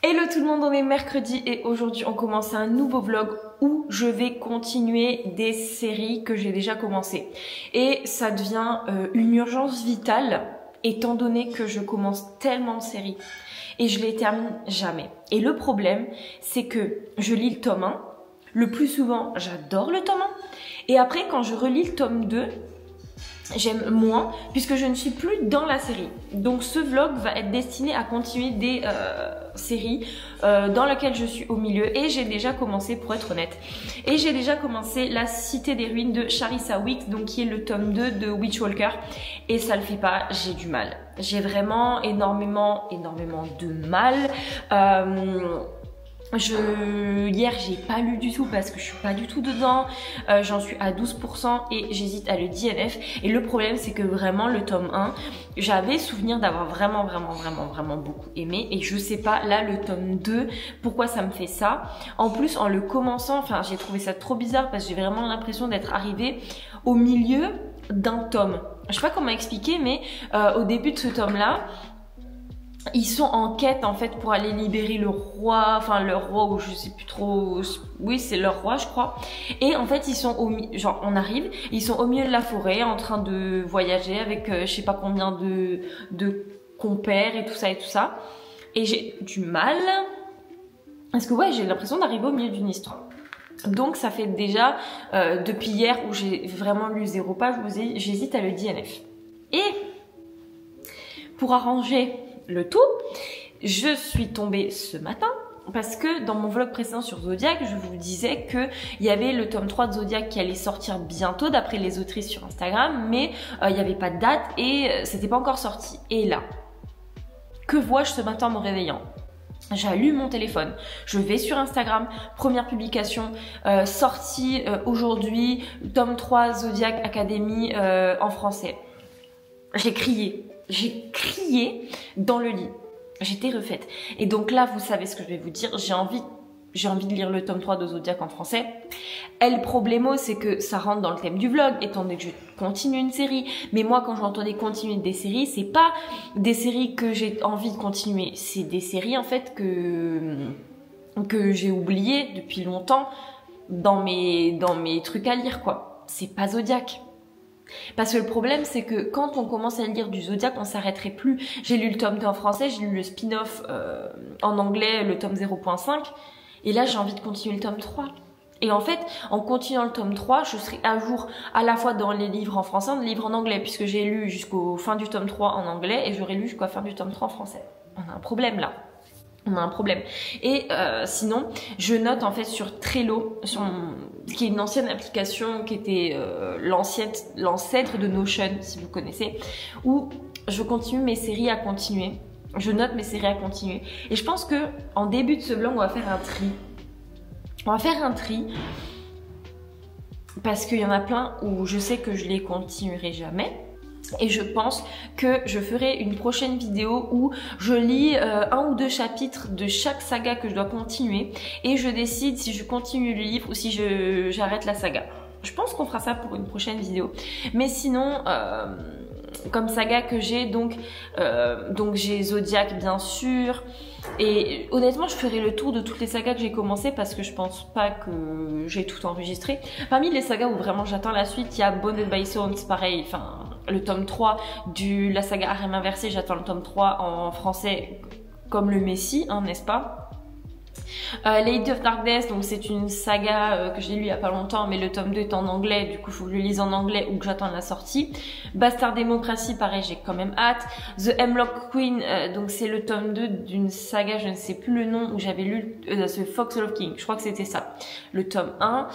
Hello tout le monde, on est mercredi et aujourd'hui on commence un nouveau vlog où je vais continuer des séries que j'ai déjà commencées. Et ça devient une urgence vitale étant donné que je commence tellement de séries et je les termine jamais. Et le problème, c'est que je lis le tome 1, le plus souvent j'adore le tome 1 et après quand je relis le tome 2, j'aime moins puisque je ne suis plus dans la série. Donc ce vlog va être destiné à continuer des séries dans lesquelles je suis au milieu et j'ai déjà commencé, pour être honnête, et j'ai déjà commencé La Cité des Ruines de Charissa Weeks, donc qui est le tome 2 de Witchwalker, et ça le fait pas, j'ai du mal. J'ai vraiment énormément de mal. Hier j'ai pas lu du tout parce que je suis pas du tout dedans, j'en suis à 12% et j'hésite à le DNF. Et le problème c'est que vraiment le tome 1, j'avais souvenir d'avoir vraiment beaucoup aimé, et je sais pas là le tome 2 pourquoi ça me fait ça. En plus en le commençant, enfin j'ai trouvé ça trop bizarre parce que j'ai vraiment l'impression d'être arrivée au milieu d'un tome. Je sais pas comment expliquer, mais au début de ce tome là, ils sont en quête en fait pour aller libérer le roi, enfin leur roi, ou je sais plus trop, oui c'est leur roi je crois. Et en fait ils sont genre on arrive, ils sont au milieu de la forêt en train de voyager avec je sais pas combien de compères et tout ça. Et j'ai du mal, parce que ouais j'ai l'impression d'arriver au milieu d'une histoire. Donc ça fait déjà depuis hier où j'ai vraiment lu 0 page, j'hésite à le DNF. Et pour arranger le tout, je suis tombée ce matin parce que dans mon vlog précédent sur Zodiac, je vous disais que il y avait le tome 3 de Zodiac qui allait sortir bientôt d'après les autrices sur Instagram, mais il n'y avait pas de date et c'était pas encore sorti. Et là, que vois-je ce matin en me réveillant? J'allume mon téléphone, je vais sur Instagram, première publication, sortie aujourd'hui, tome 3 Zodiac Academy en français. J'ai crié dans le lit. J'étais refaite. Et donc là, vous savez ce que je vais vous dire. J'ai envie de lire le tome 3 de Zodiac en français. Et le problème, c'est que ça rentre dans le thème du vlog, étant donné que je continue une série. Mais moi, quand j'entendais continuer des séries, c'est pas des séries que j'ai envie de continuer. C'est des séries, en fait, que j'ai oubliées depuis longtemps dans mes trucs à lire, quoi. C'est pas Zodiac. Parce que le problème c'est que quand on commence à lire du Zodiac, on s'arrêterait plus. J'ai lu le tome 2 en français, j'ai lu le spin-off en anglais, le tome 0.5, et là j'ai envie de continuer le tome 3. Et en fait, en continuant le tome 3, je serai à jour à la fois dans les livres en français et dans les livres en anglais, puisque j'ai lu jusqu'au fin du tome 3 en anglais et j'aurai lu jusqu'à la fin du tome 3 en français. On a un problème là. On a un problème. Et sinon, je note en fait sur Trello, qui est une ancienne application qui était l'ancêtre de Notion, si vous connaissez, où je continue mes séries à continuer. Je note mes séries à continuer. Et je pense que en début de ce vlog, on va faire un tri. On va faire un tri parce qu'il y en a plein où je sais que je les continuerai jamais. Et je pense que je ferai une prochaine vidéo où je lis 1 ou 2 chapitres de chaque saga que je dois continuer et je décide si je continue le livre ou si j'arrête la saga. Je pense qu'on fera ça pour une prochaine vidéo. Mais sinon, comme saga que j'ai, donc j'ai Zodiac bien sûr. Et honnêtement, je ferai le tour de toutes les sagas que j'ai commencé parce que je pense pas que j'ai tout enregistré. Parmi les sagas où vraiment j'attends la suite, il y a Bonded by Thorns, pareil, enfin le tome 3 de la saga Harem Inversé, j'attends le tome 3 en français comme le Messie, hein, n'est-ce pas? Lady of Darkness, donc c'est une saga que j'ai lu il y a pas longtemps, mais le tome 2 est en anglais, du coup il faut que je le lise en anglais ou que j'attende la sortie. Bastard Démocratie, pareil, j'ai quand même hâte. The Hemlock Queen, donc c'est le tome 2 d'une saga, je ne sais plus le nom, où j'avais lu The Fox Love King, je crois que c'était ça, le tome 1.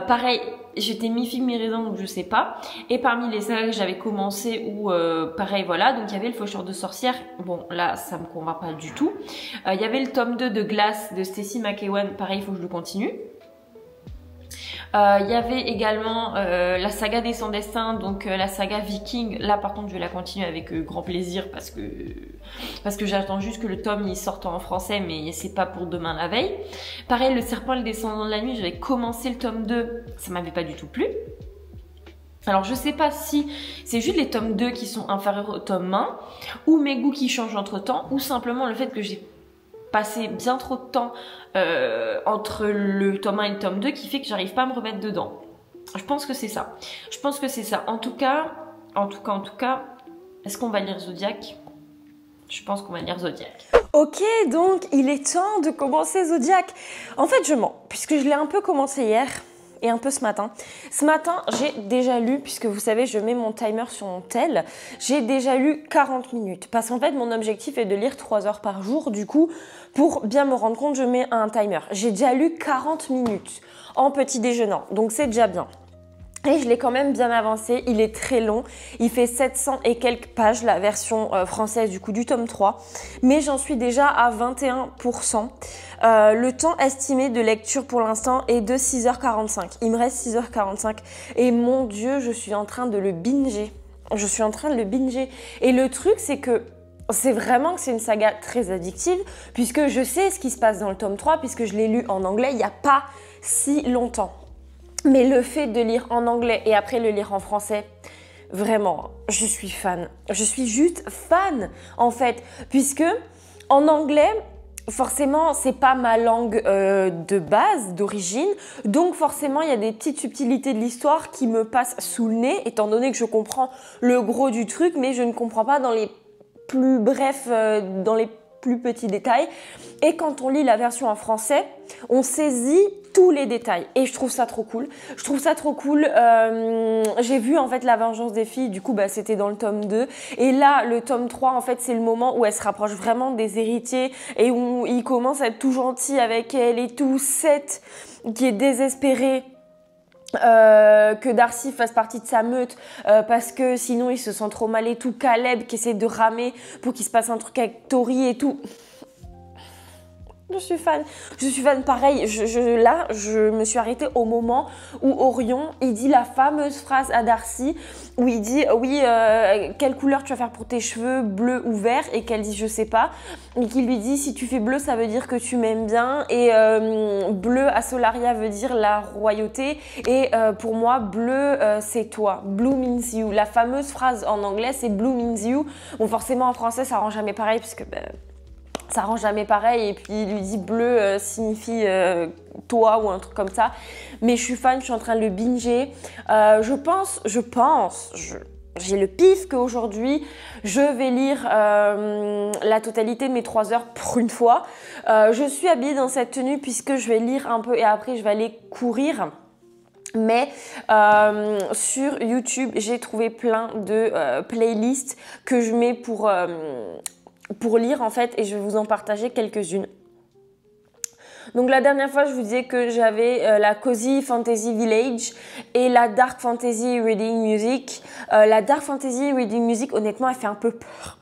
Pareil, j'étais mi-figue mi-raisin, donc je sais pas. Et parmi les sagas que j'avais commencé, où pareil voilà, donc il y avait le Faucheur de sorcières, bon là ça me convainc pas du tout. Il y avait le tome 2 de Glace de Stacey McEwan, pareil il faut que je le continue. Il y avait également la saga des sans destin, donc la saga Viking. Là par contre je vais la continuer avec grand plaisir parce que j'attends juste que le tome il sorte en français, mais c'est pas pour demain la veille. Pareil, le Serpent et le Descendant de la nuit, j'avais commencé le tome 2, ça m'avait pas du tout plu. Alors je sais pas si c'est juste les tomes 2 qui sont inférieurs au tome 1, ou mes goûts qui changent entre temps, ou simplement le fait que j'ai passé bien trop de temps entre le tome 1 et le tome 2 qui fait que j'arrive pas à me remettre dedans. Je pense que c'est ça. Je pense que c'est ça. En tout cas, est-ce qu'on va lire Zodiac? Je pense qu'on va lire Zodiac. Ok, donc il est temps de commencer Zodiac. En fait, je mens, puisque je l'ai un peu commencé hier et un peu ce matin. Ce matin, j'ai déjà lu, puisque vous savez, je mets mon timer sur mon tel, j'ai déjà lu 40 minutes. Parce qu'en fait, mon objectif est de lire 3 heures par jour. Du coup, pour bien me rendre compte, je mets un timer. J'ai déjà lu 40 minutes en petit déjeunant, donc c'est déjà bien. Et je l'ai quand même bien avancé, il est très long, il fait 700 et quelques pages, la version française du coup du tome 3, mais j'en suis déjà à 21%. Le temps estimé de lecture pour l'instant est de 6h45, il me reste 6h45 et mon Dieu, je suis en train de le binger. Et le truc c'est que c'est vraiment que c'est une saga très addictive puisque je sais ce qui se passe dans le tome 3 puisque je l'ai lu en anglais il n'y a pas si longtemps. Mais le fait de lire en anglais et après le lire en français, vraiment, je suis fan. Je suis juste fan, en fait, puisque en anglais, forcément, c'est pas ma langue de base, d'origine. Donc forcément, il y a des petites subtilités de l'histoire qui me passent sous le nez, étant donné que je comprends le gros du truc, mais je ne comprends pas dans les plus brefs, dans les plus petits détails. Et quand on lit la version en français, on saisit tous les détails et je trouve ça trop cool. J'ai vu en fait La Vengeance des filles, du coup c'était dans le tome 2 et là le tome 3 en fait c'est le moment où elle se rapproche vraiment des héritiers et où il commence à être tout gentil avec elle et tout. Seth qui est désespéré que Darcy fasse partie de sa meute parce que sinon il se sent trop mal et tout. Caleb qui essaie de ramer pour qu'il se passe un truc avec Tori et tout. Je suis fan pareil. Là, je me suis arrêtée au moment où Orion, il dit la fameuse phrase à Darcy où il dit oui, quelle couleur tu vas faire pour tes cheveux, bleu ou vert, et qu'elle dit je sais pas, et qu'il lui dit si tu fais bleu ça veut dire que tu m'aimes bien, et bleu à Solaria veut dire la royauté, et pour moi bleu c'est toi, blue means you. La fameuse phrase en anglais c'est blue means you. Bon forcément en français ça rend jamais pareil puisque ça rend jamais pareil et puis il lui dit bleu signifie toi ou un truc comme ça. Mais je suis fan, je suis en train de le binger. J'ai le pif qu'aujourd'hui je vais lire la totalité de mes 3 heures pour une fois. Je suis habillée dans cette tenue puisque je vais lire un peu et après je vais aller courir. Mais sur YouTube, j'ai trouvé plein de playlists que je mets pour lire en fait et je vais vous en partager quelques-unes. Donc la dernière fois je vous disais que j'avais la Cozy Fantasy Village et la Dark Fantasy Reading Music. La Dark Fantasy Reading Music honnêtement elle fait un peu peur.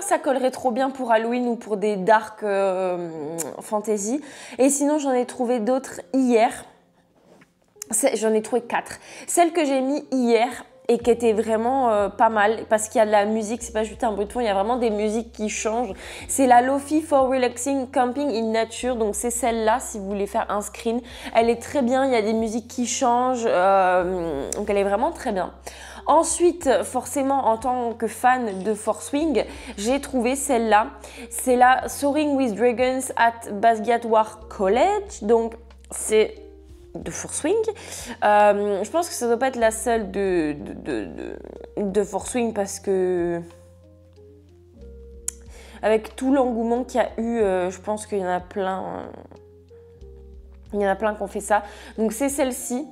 Ça collerait trop bien pour Halloween ou pour des dark fantasy. Et sinon j'en ai trouvé d'autres hier. J'en ai trouvé 4. Celle que j'ai mis hier et qui était vraiment pas mal parce qu'il y a de la musique, c'est pas juste un bruit de fond, il y a vraiment des musiques qui changent. C'est la Lofi for Relaxing Camping in Nature, donc c'est celle-là si vous voulez faire un screen. Elle est très bien, il y a des musiques qui changent, donc elle est vraiment très bien. Ensuite, forcément, en tant que fan de Forswing, j'ai trouvé celle-là. C'est la Soaring with Dragons at Basgiath War College, donc c'est de Forswing. Je pense que ça doit pas être la seule de Forswing parce que avec tout l'engouement qu'il y a eu, je pense qu'il y en a plein. Il y en a plein qui ont fait ça. Donc c'est celle-ci.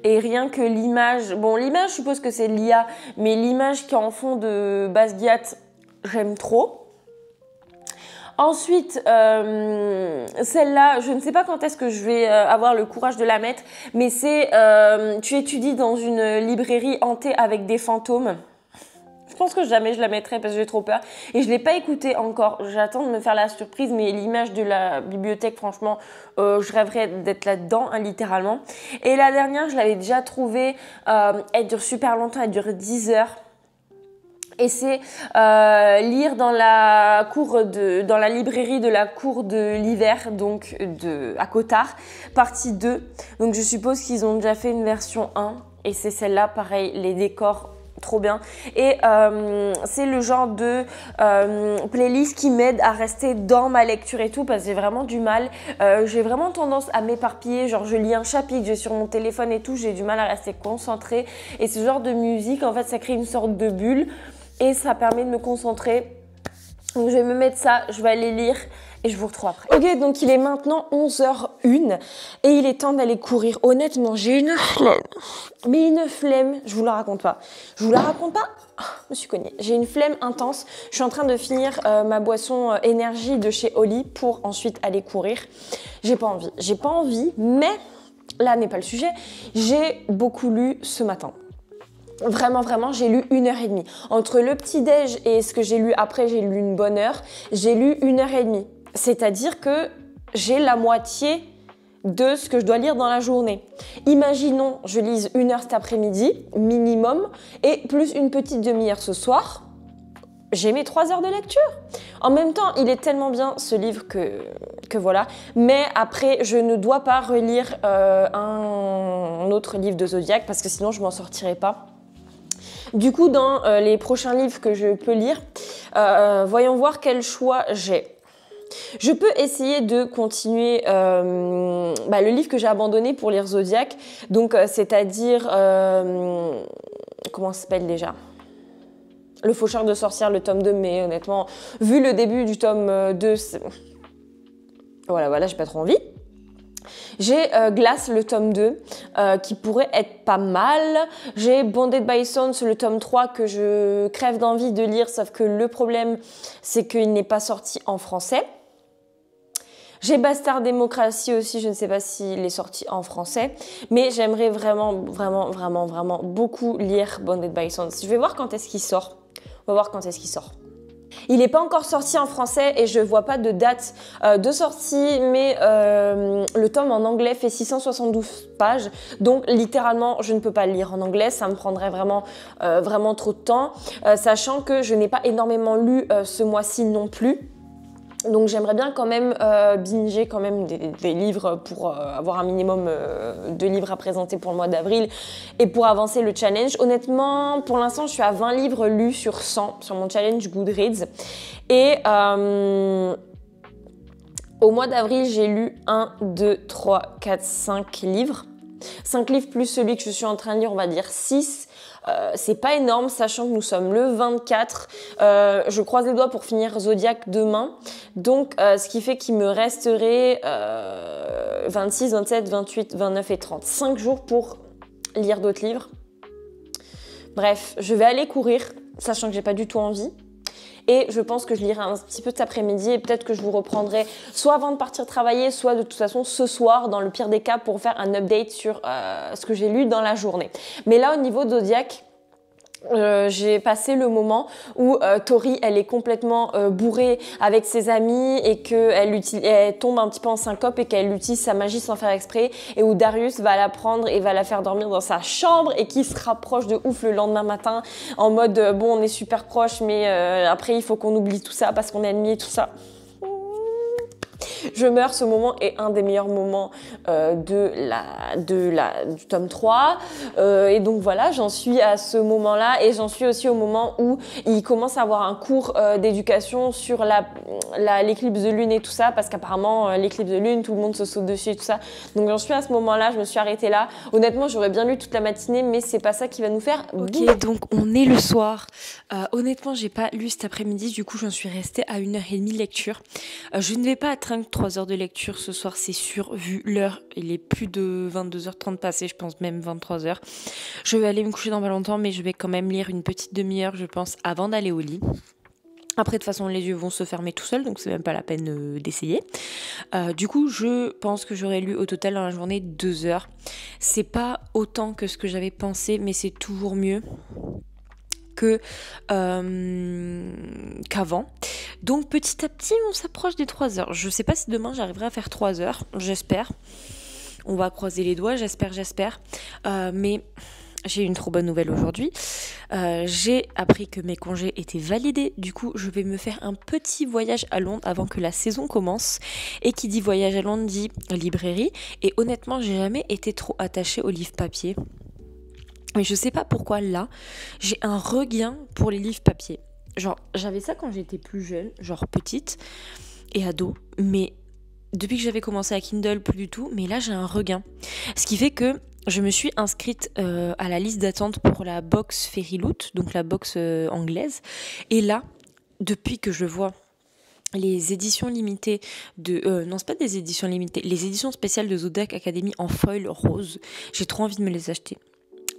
Et rien que l'image, bon l'image je suppose que c'est l'IA, mais l'image qui est en fond de Basgiath, j'aime trop. Ensuite, celle-là, je ne sais pas quand est-ce que je vais avoir le courage de la mettre, mais c'est tu étudies dans une librairie hantée avec des fantômes. Je pense que jamais je la mettrai parce que j'ai trop peur. Et je ne l'ai pas écoutée encore. J'attends de me faire la surprise, mais l'image de la bibliothèque, franchement, je rêverais d'être là-dedans, hein, littéralement. Et la dernière, je l'avais déjà trouvée. Elle dure super longtemps, elle dure 10 heures. Et c'est lire dans la librairie de la cour de l'hiver, donc à Cotard, partie 2. Donc je suppose qu'ils ont déjà fait une version 1 et c'est celle-là, pareil, les décors trop bien. Et c'est le genre de playlist qui m'aide à rester dans ma lecture et tout, parce que j'ai vraiment du mal. J'ai vraiment tendance à m'éparpiller, genre je lis un chapitre, j'ai sur mon téléphone et tout, j'ai du mal à rester concentrée. Et ce genre de musique, en fait, ça crée une sorte de bulle et ça permet de me concentrer. Donc je vais me mettre ça, je vais aller lire et je vous retrouve après. Ok, donc il est maintenant 11h01 et il est temps d'aller courir. Honnêtement, j'ai une flemme. Mais une flemme, je vous la raconte pas. Je vous la raconte pas. Oh, je me suis cognée. J'ai une flemme intense. Je suis en train de finir ma boisson énergie de chez Oli pour ensuite aller courir. J'ai pas envie. J'ai pas envie, mais là n'est pas le sujet. J'ai beaucoup lu ce matin. Vraiment, vraiment, j'ai lu 1h30. Entre le petit-déj et ce que j'ai lu après, j'ai lu une bonne heure. J'ai lu 1h30. C'est-à-dire que j'ai la moitié de ce que je dois lire dans la journée. Imaginons, je lise 1 heure cet après-midi, minimum, et plus une petite demi-heure ce soir. J'ai mes 3 heures de lecture. En même temps, il est tellement bien ce livre que voilà. Mais après, je ne dois pas relire un autre livre de Zodiac parce que sinon je m'en sortirai pas. Du coup, dans les prochains livres que je peux lire, voyons voir quel choix j'ai. Je peux essayer de continuer le livre que j'ai abandonné pour lire Zodiac, donc c'est-à-dire comment ça s'appelle déjà ? Le Faucheur de sorcières, le tome 2, mais honnêtement, vu le début du tome 2, voilà, j'ai pas trop envie. J'ai Glace, le tome 2, qui pourrait être pas mal. J'ai Bonded by Sounds, le tome 3, que je crève d'envie de lire, sauf que le problème, c'est qu'il n'est pas sorti en français. J'ai Bastard Démocratie aussi, je ne sais pas s'il est sorti en français, mais j'aimerais vraiment beaucoup lire Bonded by Sounds. Je vais voir quand est-ce qu'il sort. On va voir quand est-ce qu'il sort. Il n'est pas encore sorti en français et je vois pas de date de sortie, mais le tome en anglais fait 672 pages, donc littéralement je ne peux pas le lire en anglais, ça me prendrait vraiment trop de temps, sachant que je n'ai pas énormément lu ce mois-ci non plus. Donc j'aimerais bien quand même binger quand même des livres pour avoir un minimum de livres à présenter pour le mois d'avril et pour avancer le challenge. Honnêtement, pour l'instant, je suis à 20 livres lus sur 100 sur mon challenge Goodreads. Et au mois d'avril, j'ai lu 1, 2, 3, 4, 5 livres. 5 livres plus celui que je suis en train de lire, on va dire 6. C'est pas énorme, sachant que nous sommes le 24. Je croise les doigts pour finir Zodiac demain. Donc, ce qui fait qu'il me resterait 26, 27, 28, 29 et 30. 5 jours pour lire d'autres livres. Bref, je vais aller courir, sachant que j'ai pas du tout envie. Et je pense que je lirai un petit peu cet après-midi et peut-être que je vous reprendrai soit avant de partir travailler, soit de toute façon ce soir, dans le pire des cas, pour faire un update sur ce que j'ai lu dans la journée. Mais là, au niveau de Zodiac, j'ai passé le moment où Tori, elle est complètement bourrée avec ses amis et qu'elle tombe un petit peu en syncope et qu'elle utilise sa magie sans faire exprès, et où Darius va la prendre et va la faire dormir dans sa chambre et qui se rapproche de ouf le lendemain matin en mode bon, on est super proches mais après il faut qu'on oublie tout ça parce qu'on est ennemis et tout ça. Je meurs, ce moment est un des meilleurs moments du tome 3. Et donc voilà, j'en suis à ce moment-là et j'en suis aussi au moment où il commence à avoir un cours d'éducation sur l'éclipse de lune et tout ça, parce qu'apparemment l'éclipse de lune, tout le monde se saute dessus et tout ça. Donc j'en suis à ce moment-là, je me suis arrêtée là. Honnêtement, j'aurais bien lu toute la matinée, mais c'est pas ça qui va nous faire. Ok, donc on est le soir. Honnêtement, j'ai pas lu cet après-midi, du coup j'en suis restée à 1h30 de lecture. Je ne vais pas atteindre 3 heures de lecture ce soir, c'est sûr, vu l'heure, il est plus de 22h30 passé, je pense même 23h. Je vais aller me coucher dans pas longtemps, mais je vais quand même lire une petite demi-heure, je pense, avant d'aller au lit. Après, de toute façon, les yeux vont se fermer tout seuls, donc c'est même pas la peine d'essayer. Du coup, je pense que j'aurais lu au total dans la journée 2 heures. C'est pas autant que ce que j'avais pensé, mais c'est toujours mieux qu'avant. Donc petit à petit on s'approche des 3 heures. Je sais pas si demain j'arriverai à faire 3 heures, j'espère. On va croiser les doigts, j'espère. Mais j'ai une trop bonne nouvelle aujourd'hui. J'ai appris que mes congés étaient validés. Du coup, je vais me faire un petit voyage à Londres avant que la saison commence. Et qui dit voyage à Londres dit librairie. Et honnêtement, j'ai jamais été trop attachée aux livres papier. Mais je sais pas pourquoi là, j'ai un regain pour les livres papier. Genre, j'avais ça quand j'étais plus jeune, genre petite et ado, mais depuis que j'avais commencé à Kindle, plus du tout, mais là j'ai un regain. Ce qui fait que je me suis inscrite à la liste d'attente pour la box Fairyloot, donc la box anglaise. Et là, depuis que je vois les éditions limitées de... non, c'est pas des éditions limitées, les éditions spéciales de Zodiac Academy en foil rose, j'ai trop envie de me les acheter.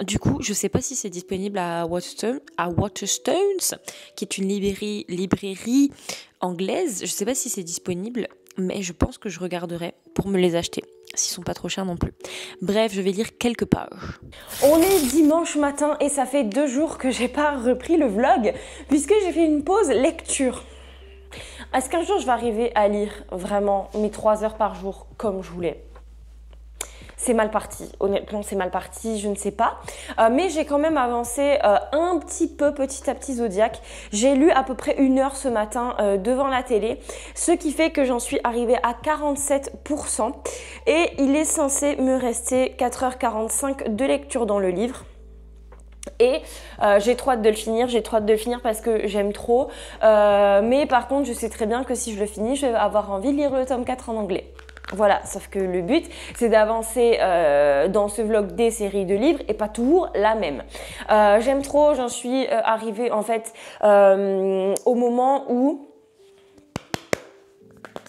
Du coup, je sais pas si c'est disponible à Waterstones, qui est une librairie anglaise. Je sais pas si c'est disponible, mais je pense que je regarderai pour me les acheter, s'ils sont pas trop chers non plus. Bref, je vais lire quelques pages. On est dimanche matin et ça fait 2 jours que j'ai pas repris le vlog, puisque j'ai fait une pause lecture. Est-ce qu'un jour je vais arriver à lire vraiment mes 3 heures par jour comme je voulais ? C'est mal parti, honnêtement c'est mal parti, je ne sais pas. Mais j'ai quand même avancé un petit peu, petit à petit Zodiac. J'ai lu à peu près 1 heure ce matin devant la télé, ce qui fait que j'en suis arrivée à 47%. Et il est censé me rester 4h45 de lecture dans le livre. Et j'ai trop hâte de le finir, parce que j'aime trop. Mais par contre, je sais très bien que si je le finis, je vais avoir envie de lire le tome 4 en anglais. Voilà, sauf que le but, c'est d'avancer dans ce vlog des séries de livres et pas toujours la même. J'aime trop, j'en suis arrivée en fait au moment où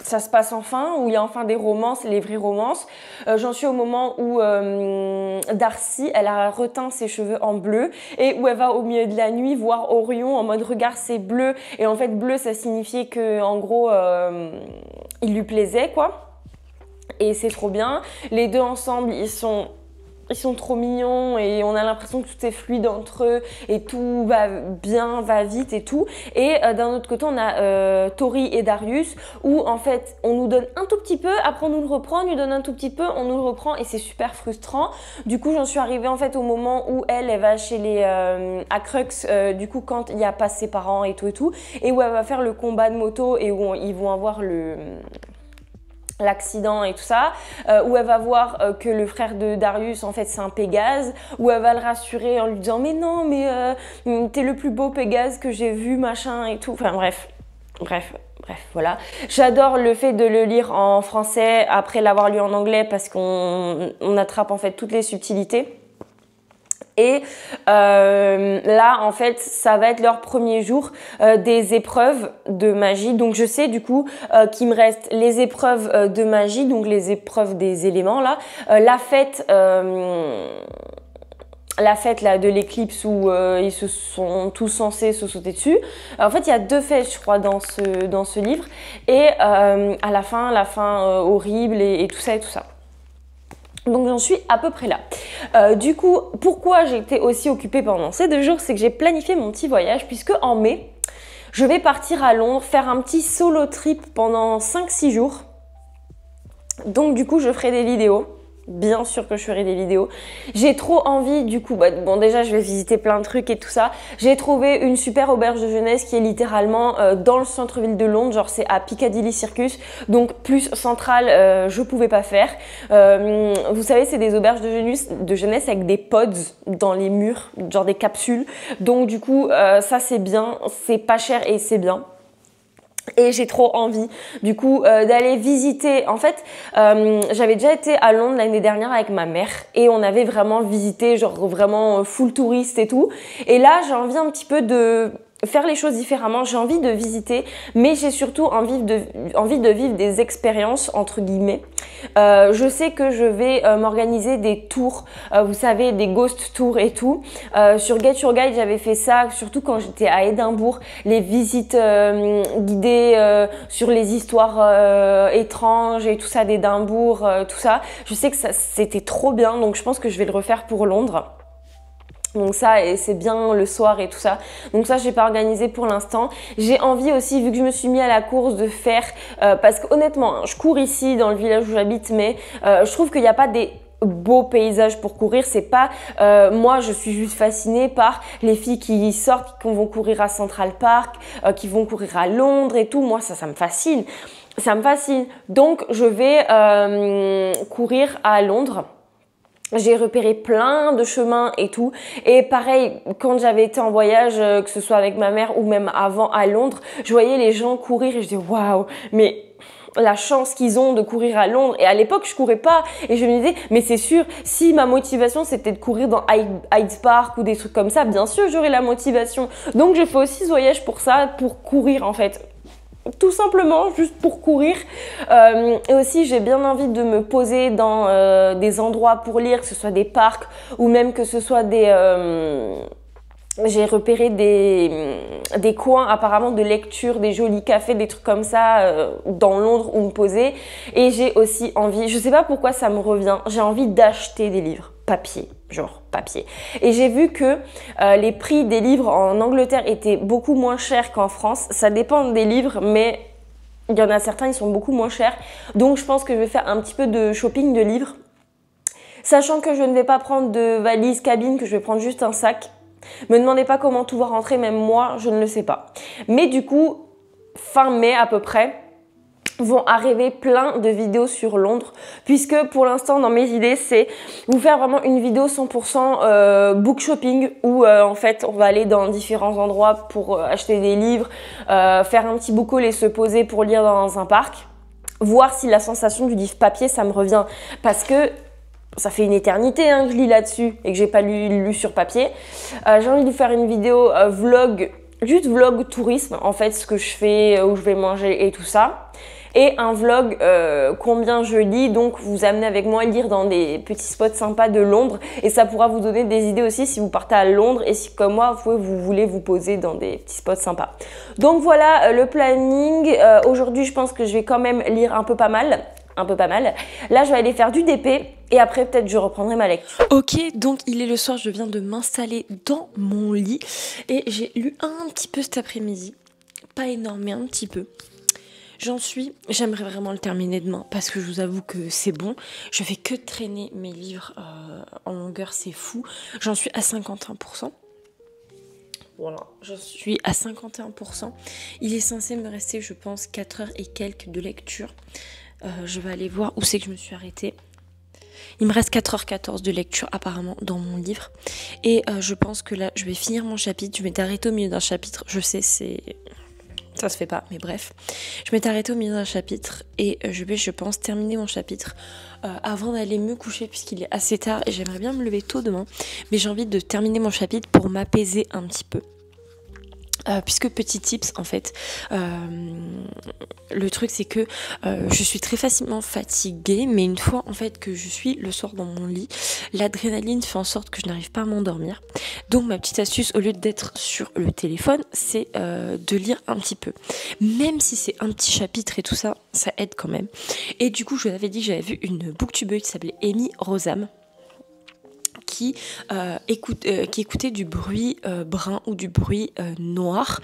ça se passe enfin, où il y a enfin des romances, les vraies romances. J'en suis au moment où Darcy, elle a reteint ses cheveux en bleu et où elle va au milieu de la nuit voir Orion en mode regarde c'est bleu. Et en fait bleu ça signifiait que en gros il lui plaisait quoi. Et c'est trop bien. Les deux ensemble, ils sont trop mignons et on a l'impression que tout est fluide entre eux et tout va bien, va vite et tout. Et d'un autre côté, on a Tori et Darius où en fait, on nous donne un tout petit peu, après on nous le reprend, on nous donne un tout petit peu, on nous le reprend et c'est super frustrant. Du coup, j'en suis arrivée en fait au moment où elle va chez les à Crux, du coup quand il n'y a pas ses parents et tout, et où elle va faire le combat de moto et où ils vont avoir l'accident et tout ça, où elle va voir que le frère de Darius en fait c'est un Pégase, où elle va le rassurer en lui disant mais non mais t'es le plus beau Pégase que j'ai vu machin et tout, enfin bref voilà. J'adore le fait de le lire en français après l'avoir lu en anglais parce qu'on attrape en fait toutes les subtilités. Et là, en fait, ça va être leur premier jour des épreuves de magie. Donc, je sais du coup qu'il me reste les épreuves de magie, donc les épreuves des éléments là, la fête là de l'éclipse où ils se sont tous censés se sauter dessus. En fait, il y a 2 fêtes, je crois, dans ce livre. Et à la fin horrible et tout ça. Donc j'en suis à peu près là. Du coup, pourquoi j'ai été aussi occupée pendant ces 2 jours, c'est que j'ai planifié mon petit voyage puisque en mai, je vais partir à Londres, faire un petit solo trip pendant 5-6 jours. Donc du coup, je ferai des vidéos. Bien sûr que je ferai des vidéos. J'ai trop envie, du coup, bon déjà je vais visiter plein de trucs et tout ça. J'ai trouvé une super auberge de jeunesse qui est littéralement dans le centre-ville de Londres, genre c'est à Piccadilly Circus, donc plus central je pouvais pas faire. Vous savez c'est des auberges de jeunesse avec des pods dans les murs, genre des capsules. Donc du coup ça c'est bien, c'est pas cher et c'est bien. Et j'ai trop envie du coup d'aller visiter. En fait, j'avais déjà été à Londres l'année dernière avec ma mère et on avait vraiment visité, genre vraiment full touriste et tout. Et là, j'ai envie un petit peu de faire les choses différemment. J'ai envie de visiter, mais j'ai surtout envie de vivre des expériences entre guillemets. Je sais que je vais m'organiser des tours, vous savez, des ghost tours et tout. Sur Get Your Guide, j'avais fait ça, surtout quand j'étais à Édimbourg, les visites guidées sur les histoires étranges et tout ça d'Édimbourg, tout ça. Je sais que ça c'était trop bien, donc je pense que je vais le refaire pour Londres. Donc ça, et c'est bien le soir et tout ça. Donc ça, j'ai pas organisé pour l'instant. J'ai envie aussi, vu que je me suis mis à la course, de faire... parce que honnêtement, je cours ici dans le village où j'habite, mais je trouve qu'il n'y a pas des beaux paysages pour courir. C'est pas... moi, je suis juste fascinée par les filles qui sortent, qui vont courir à Central Park, qui vont courir à Londres et tout. Moi, ça me fascine. Ça me fascine. Donc, je vais courir à Londres. J'ai repéré plein de chemins et tout. Et pareil, quand j'avais été en voyage, que ce soit avec ma mère ou même avant à Londres, je voyais les gens courir et je disais waouh, mais la chance qu'ils ont de courir à Londres. Et à l'époque, je courais pas. Et je me disais, mais c'est sûr, si ma motivation c'était de courir dans Hyde Park ou des trucs comme ça, bien sûr, j'aurais la motivation. Donc, je fais aussi ce voyage pour ça, pour courir en fait. Tout simplement, juste pour courir. Et aussi, j'ai bien envie de me poser dans des endroits pour lire, que ce soit des parcs ou même que ce soit des... j'ai repéré des coins apparemment de lecture, des jolis cafés, des trucs comme ça dans Londres où me poser. Et j'ai aussi envie, je sais pas pourquoi ça me revient, j'ai envie d'acheter des livres papier, genre papier. Et j'ai vu que les prix des livres en Angleterre étaient beaucoup moins chers qu'en France. Ça dépend des livres, mais il y en a certains, ils sont beaucoup moins chers. Donc je pense que je vais faire un petit peu de shopping de livres. Sachant que je ne vais pas prendre de valise cabine, que je vais prendre juste un sac. Me demandez pas comment tout va rentrer, même moi, je ne le sais pas. Mais du coup, fin mai à peu près, vont arriver plein de vidéos sur Londres, puisque pour l'instant dans mes idées c'est vous faire vraiment une vidéo 100% book shopping où en fait on va aller dans différents endroits pour acheter des livres, faire un petit book haul et se poser pour lire dans un parc, voir si la sensation du livre papier ça me revient, parce que ça fait une éternité que je lis là-dessus et que j'ai pas lu sur papier. J'ai envie de vous faire une vidéo vlog, juste vlog tourisme en fait, ce que je fais, où je vais manger et tout ça. Et un vlog combien je lis, donc vous amenez avec moi lire dans des petits spots sympas de Londres, et ça pourra vous donner des idées aussi si vous partez à Londres et si comme moi vous voulez vous poser dans des petits spots sympas. Donc voilà le planning. Aujourd'hui je pense que je vais quand même lire un peu pas mal. Là je vais aller faire du DP et après peut-être je reprendrai ma lecture. Ok, donc il est le soir, je viens de m'installer dans mon lit et j'ai lu un petit peu cet après-midi, pas énorme mais un petit peu. J'aimerais vraiment le terminer demain parce que je vous avoue que c'est bon. Je fais que traîner mes livres en longueur, c'est fou. J'en suis à 51%. Voilà, je suis à 51%. Il est censé me rester, je pense, 4 heures et quelques de lecture. Je vais aller voir où c'est que je me suis arrêtée. Il me reste 4h14 de lecture apparemment dans mon livre. Et je pense que là, je vais finir mon chapitre. Je m'étais arrêtée au milieu d'un chapitre. Je sais, ça se fait pas, mais bref. Je m'étais arrêtée au milieu d'un chapitre et je vais, je pense, terminer mon chapitre avant d'aller me coucher puisqu'il est assez tard et j'aimerais bien me lever tôt demain. Mais j'ai envie de terminer mon chapitre pour m'apaiser un petit peu. Puisque petit tips en fait, le truc c'est que je suis très facilement fatiguée, mais une fois en fait que je suis le soir dans mon lit, l'adrénaline fait en sorte que je n'arrive pas à m'endormir. Donc ma petite astuce au lieu d'être sur le téléphone, c'est de lire un petit peu, même si c'est un petit chapitre et tout ça, ça aide quand même. Et du coup je vous avais dit que j'avais vu une booktubeuse qui s'appelait Amy Rosam, qui écoutait du bruit brun ou du bruit noir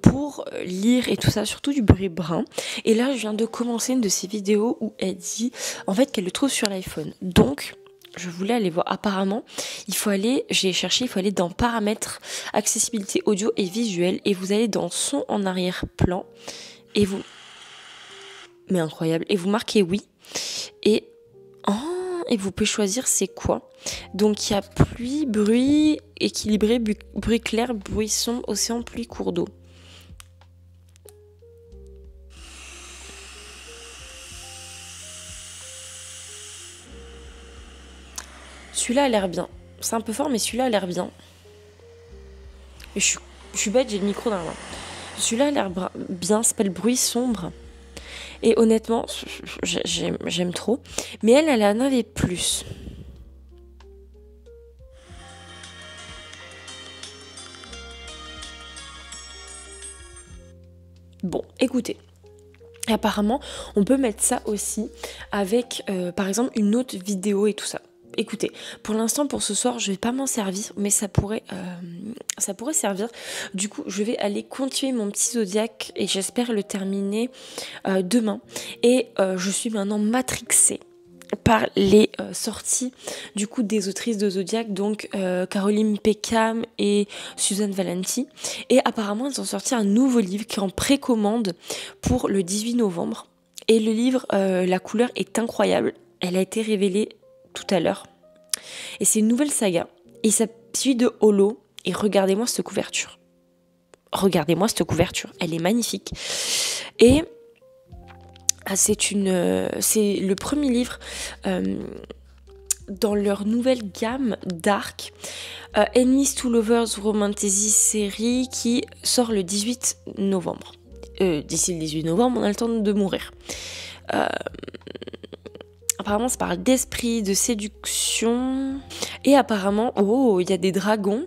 pour lire et tout ça, surtout du bruit brun. Et là, je viens de commencer une de ces vidéos où elle dit en fait qu'elle le trouve sur l'iPhone. Donc, je voulais aller voir. Apparemment, j'ai cherché, il faut aller dans paramètres, accessibilité audio et visuel, et vous allez dans son en arrière-plan et mais incroyable, et vous marquez oui et vous pouvez choisir c'est quoi. Donc il y a pluie, bruit équilibré, bruit clair, bruit sombre, océan, pluie, cours d'eau. Celui-là a l'air bien. C'est un peu fort mais celui-là a l'air bien. Et je suis bête, j'ai le micro dans la main. Celui-là a l'air bien, s'appelle bruit sombre. Et honnêtement, j'aime trop. Mais elle en avait plus. Bon, écoutez. Apparemment, on peut mettre ça aussi avec, par exemple, une autre vidéo et tout ça. Écoutez, pour l'instant, pour ce soir, je vais pas m'en servir, mais ça pourrait servir. Du coup, je vais aller continuer mon petit Zodiac et j'espère le terminer demain. Et je suis maintenant matrixée par les sorties du coup des autrices de Zodiac, donc Caroline Peckham et Suzanne Valenti. Et apparemment, elles ont sorti un nouveau livre qui est en précommande pour le 18 novembre. Et le livre, la couleur est incroyable. Elle a été révélée tout à l'heure. Et c'est une nouvelle saga. Et ça suit de Holo. Et regardez-moi cette couverture. Regardez-moi cette couverture. Elle est magnifique. Et c'est le premier livre dans leur nouvelle gamme d'arc. Enemies to Lovers Romantasy série qui sort le 18 novembre. D'ici le 18 novembre, on a le temps de mourir. Apparemment, ça parle d'esprit, de séduction. Et apparemment, il y a des dragons,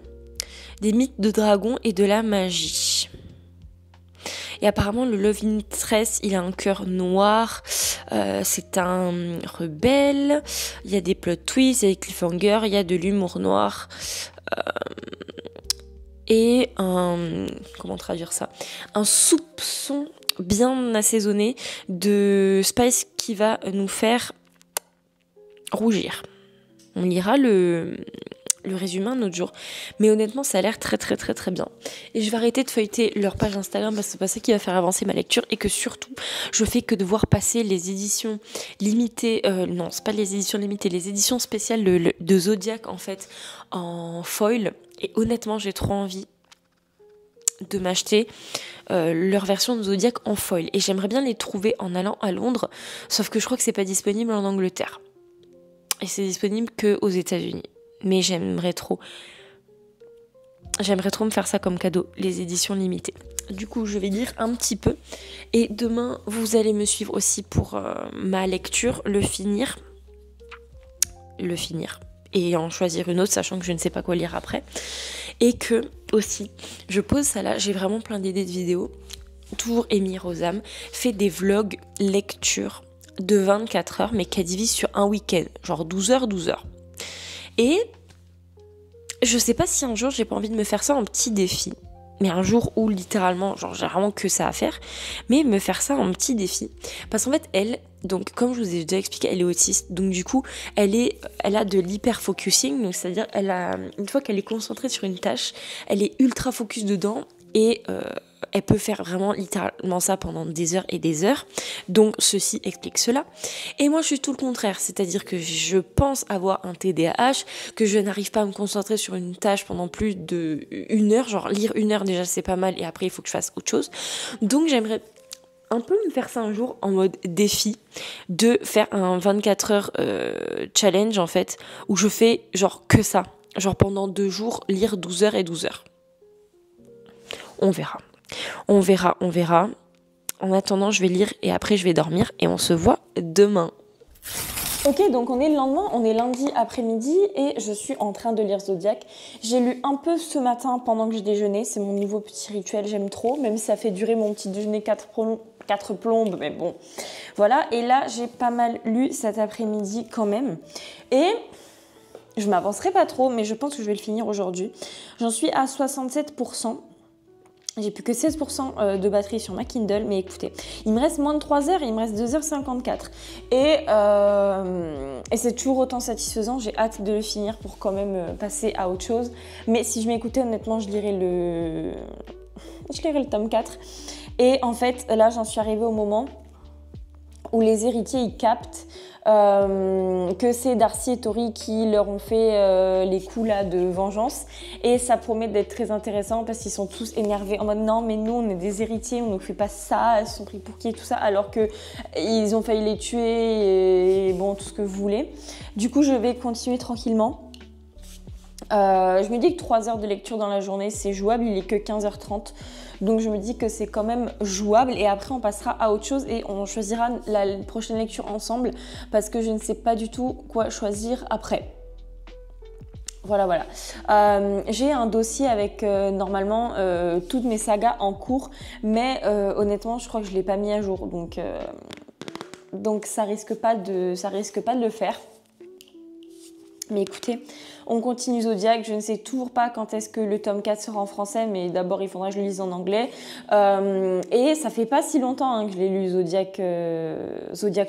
des mythes de dragons et de la magie. Et apparemment, le love interest, il a un cœur noir. C'est un rebelle. Il y a des plot twists, il y a des cliffhangers, il y a de l'humour noir. Et comment traduire ça ? Un soupçon bien assaisonné de spice qui va nous faire rougir. On lira le résumé un autre jour. Mais honnêtement, ça a l'air très très très très bien. Et je vais arrêter de feuilleter leur page Instagram parce que c'est pas ça qui va faire avancer ma lecture et que surtout, je fais que de voir passer les éditions limitées. Non, c'est pas les éditions limitées, les éditions spéciales de Zodiac en fait, en foil. Et honnêtement, j'ai trop envie de m'acheter leur version de Zodiac en foil. Et j'aimerais bien les trouver en allant à Londres. Sauf que je crois que c'est pas disponible en Angleterre. Et c'est disponible que aux États-Unis. Mais j'aimerais trop me faire ça comme cadeau, les éditions limitées. Du coup, je vais lire un petit peu. Et demain, vous allez me suivre aussi pour ma lecture, le finir. Et en choisir une autre, sachant que je ne sais pas quoi lire après. Et que, aussi, je pose ça là, j'ai vraiment plein d'idées de vidéos. Toujours Amy Rosam fait des vlogs lecture de 24 heures, mais qu'elle divise sur un week-end. Genre 12 heures, 12 heures. Et je sais pas si un jour j'ai pas envie de me faire ça en petit défi, mais un jour où littéralement, genre j'ai vraiment que ça à faire, mais me faire ça en petit défi. Parce qu'en fait elle, donc comme je vous ai déjà expliqué, elle est autiste, donc du coup elle a de l'hyper-focusing, donc c'est-à-dire une fois qu'elle est concentrée sur une tâche, elle est ultra focus dedans et elle peut faire vraiment littéralement ça pendant des heures et des heures. Donc ceci explique cela. Et moi je suis tout le contraire, c'est-à-dire que je pense avoir un TDAH, que je n'arrive pas à me concentrer sur une tâche pendant plus d'1 heure, genre lire 1 heure déjà c'est pas mal et après il faut que je fasse autre chose. Donc j'aimerais un peu me faire ça un jour en mode défi, de faire un 24 heures challenge en fait, où je fais genre que ça, genre pendant 2 jours lire 12 heures et 12 heures. On verra. En attendant, je vais lire et après je vais dormir et on se voit demain. Ok, donc on est le lendemain, on est lundi après-midi et je suis en train de lire Zodiac. J'ai lu un peu ce matin pendant que je déjeunais, c'est mon nouveau petit rituel, j'aime trop, même si ça fait durer mon petit déjeuner 4 plombes, mais bon. Voilà, et là j'ai pas mal lu cet après-midi quand même. Et je m'avancerai pas trop, mais je pense que je vais le finir aujourd'hui. J'en suis à 67%. J'ai plus que 16% de batterie sur ma Kindle, mais écoutez, il me reste moins de 3 heures et il me reste 2h54. Et c'est toujours autant satisfaisant, j'ai hâte de le finir pour quand même passer à autre chose. Mais si je m'écoutais, honnêtement, je lirais le tome 4. Et en fait, là, j'en suis arrivée au moment où les héritiers, ils captent que c'est Darcy et Tori qui leur ont fait les coups là de vengeance, et ça promet d'être très intéressant parce qu'ils sont tous énervés en mode non mais nous on est des héritiers, on ne fait pas ça, elles sont pris pour qui et tout ça, alors que ils ont failli les tuer et bon tout ce que vous voulez. Du coup je vais continuer tranquillement. Je me dis que 3 heures de lecture dans la journée c'est jouable, il est que 15h30. Donc je me dis que c'est quand même jouable et après on passera à autre chose et on choisira la prochaine lecture ensemble parce que je ne sais pas du tout quoi choisir après. Voilà. J'ai un dossier avec normalement toutes mes sagas en cours, mais honnêtement je crois que je ne l'ai pas mis à jour, donc ça risque pas de le faire. Mais écoutez, on continue Zodiac, je ne sais toujours pas quand est-ce que le tome 4 sera en français, mais d'abord il faudra que je le lise en anglais. Et ça fait pas si longtemps que je l'ai lu Zodiac